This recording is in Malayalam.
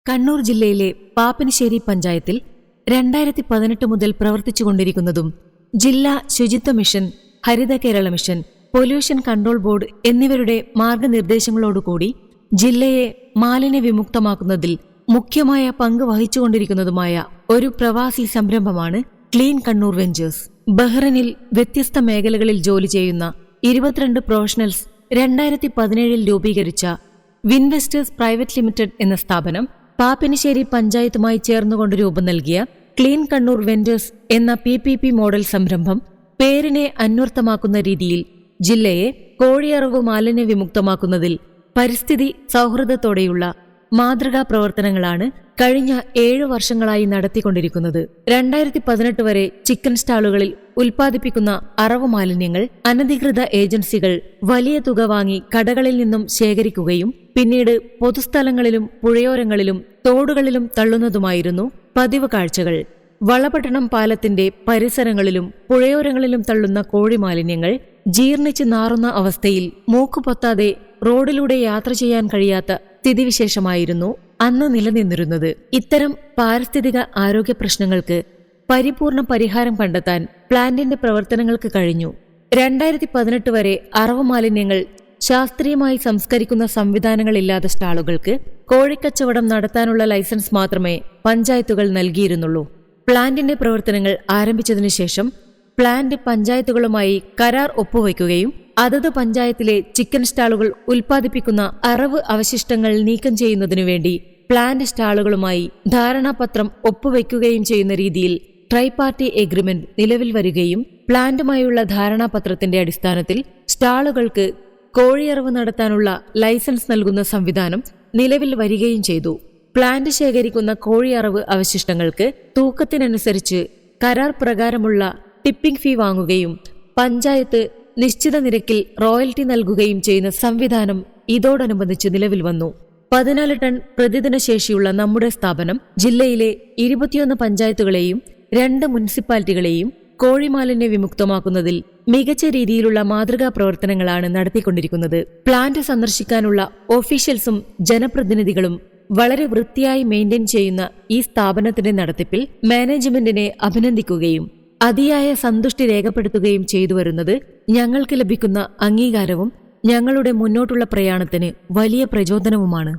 കണ്ണൂർ ജില്ലയിലെ പാപ്പനശ്ശേരി പഞ്ചായത്തിൽ 2018 മുതൽ പ്രവർത്തിച്ചുകൊണ്ടിരിക്കുന്നതും ജില്ലാ ശുചിത്വ mission, Haritha Kerala mission, pollution control board എന്നിവരുടെ മാർഗനിർദ്ദേശങ്ങളോടുകൂടി ജില്ലയെ മാലിന്യവിമുക്തമാക്കുന്നതിൽ മുഖ്യമായ പങ്ക് വഹിച്ചുകൊണ്ടിരിക്കുന്നതുമായ ഒരു പ്രവാസി സംരംഭമാണ് ക്ലീൻ കണ്ണൂർ വെഞ്ചേഴ്സ്. ബഹ്റൈനിൽ വ്യത്യസ്ത മേഖലകളിൽ ജോലി ചെയ്യുന്ന 22 പ്രൊഫഷണൽസ് 2017 രൂപീകരിച്ച വിൻവെസ്റ്റേഴ്സ് പ്രൈവറ്റ് ലിമിറ്റഡ് എന്ന സ്ഥാപനം പാപ്പനശ്ശേരി പഞ്ചായത്തുമായി ചേർന്നുകൊണ്ട് രൂപം നൽകിയ ക്ലീൻ കണ്ണൂർ വെഞ്ചേഴ്സ് എന്ന PPP മോഡൽ സംരംഭം പേരിനെ അന്വർത്ഥമാക്കുന്ന രീതിയിൽ ജില്ലയെ കോഴിയറവ് മാലിന്യവിമുക്തമാക്കുന്നതിൽ പരിസ്ഥിതി സൗഹൃദത്തോടെയുള്ള മാതൃകാ പ്രവർത്തനങ്ങളാണ് കഴിഞ്ഞ 7 വർഷങ്ങളായി നടത്തിക്കൊണ്ടിരിക്കുന്നത്. 2018 വരെ ചിക്കൻ സ്റ്റാളുകളിൽ ഉൽപ്പാദിപ്പിക്കുന്ന അറവു മാലിന്യങ്ങൾ അനധികൃത ഏജൻസികൾ വലിയ തുക വാങ്ങി കടകളിൽ നിന്നും ശേഖരിക്കുകയും പിന്നീട് പൊതുസ്ഥലങ്ങളിലും പുഴയോരങ്ങളിലും തോടുകളിലും തള്ളുന്നതുമായിരുന്നു പതിവ് കാഴ്ചകൾ. വളപട്ടണം പാലത്തിന്റെ പരിസരങ്ങളിലും പുഴയോരങ്ങളിലും തള്ളുന്ന കോഴി മാലിന്യങ്ങൾ ജീർണിച്ച് നാറുന്ന അവസ്ഥയിൽ മൂക്കുപൊത്താതെ റോഡിലൂടെ യാത്ര ചെയ്യാൻ കഴിയാത്ത സ്ഥിതിവിശേഷമായിരുന്നു അന്ന് നിലനിന്നിരുന്നത്. ഇത്തരം പാരിസ്ഥിതിക ആരോഗ്യ പ്രശ്നങ്ങൾക്ക് പരിപൂർണ പരിഹാരം കണ്ടെത്താൻ പ്ലാന്റിന്റെ പ്രവർത്തനങ്ങൾക്ക് കഴിഞ്ഞു. 2018 വരെ അറവു മാലിന്യങ്ങൾ ശാസ്ത്രീയമായി സംസ്കരിക്കുന്ന സംവിധാനങ്ങളില്ലാത്ത സ്റ്റാളുകൾക്ക് കോഴിക്കച്ചവടം നടത്താനുള്ള ലൈസൻസ് മാത്രമേ പഞ്ചായത്തുകൾ നൽകിയിരുന്നുള്ളൂ. പ്ലാന്റിന്റെ പ്രവർത്തനങ്ങൾ ആരംഭിച്ചതിനു ശേഷം പ്ലാന്റ് പഞ്ചായത്തുകളുമായി കരാർ ഒപ്പുവയ്ക്കുകയും അതത് പഞ്ചായത്തിലെ ചിക്കൻ സ്റ്റാളുകൾ ഉൽപ്പാദിപ്പിക്കുന്ന അറവ് അവശിഷ്ടങ്ങൾ നീക്കം ചെയ്യുന്നതിനു വേണ്ടി പ്ലാന്റ് സ്റ്റാളുകളുമായി ധാരണാപത്രം ഒപ്പുവയ്ക്കുകയും ചെയ്യുന്ന രീതിയിൽ ട്രൈപാർട്ടി എഗ്രിമെന്റ് നിലവിൽ വരികയും പ്ലാന്റുമായുള്ള ധാരണാപത്രത്തിന്റെ അടിസ്ഥാനത്തിൽ സ്റ്റാളുകൾക്ക് കോഴിയറവ് നടത്താനുള്ള ലൈസൻസ് നൽകുന്ന സംവിധാനം നിലവിൽ വരികയും ചെയ്തു. പ്ലാന്റ് ശേഖരിക്കുന്ന കോഴിയറവ് അവശിഷ്ടങ്ങൾക്ക് തൂക്കത്തിനനുസരിച്ച് കരാർ പ്രകാരമുള്ള ടിപ്പിംഗ് ഫീ വാങ്ങുകയും പഞ്ചായത്ത് നിശ്ചിത നിരക്കിൽ റോയൽറ്റി നൽകുകയും ചെയ്യുന്ന സംവിധാനം ഇതോടനുബന്ധിച്ച് നിലവിൽ വന്നു. 14 ടൺ പ്രതിദിന ശേഷിയുള്ള നമ്മുടെ സ്ഥാപനം ജില്ലയിലെ 21 പഞ്ചായത്തുകളെയും 2 മുനിസിപ്പാലിറ്റികളെയും കോഴിമാലിന്യ വിമുക്തമാക്കുന്നതിൽ മികച്ച രീതിയിലുള്ള മാതൃകാ പ്രവർത്തനങ്ങളാണ് നടത്തിക്കൊണ്ടിരിക്കുന്നത്. പ്ലാന്റ് സന്ദർശിക്കാനുള്ള ഓഫീഷ്യൽസും ജനപ്രതിനിധികളും വളരെ വൃത്തിയായി മെയിൻറ്റെയിൻ ചെയ്യുന്ന ഈ സ്ഥാപനത്തിന്റെ നടത്തിപ്പിൽ മാനേജ്മെന്റിനെ അഭിനന്ദിക്കുകയും അതിയായ സന്തുഷ്ടി രേഖപ്പെടുത്തുകയും ചെയ്തു വരുന്നത് ഞങ്ങൾക്ക് ലഭിക്കുന്ന അംഗീകാരവും ഞങ്ങളുടെ മുന്നോട്ടുള്ള പ്രയാണത്തിന് വലിയ പ്രചോദനവുമാണ്.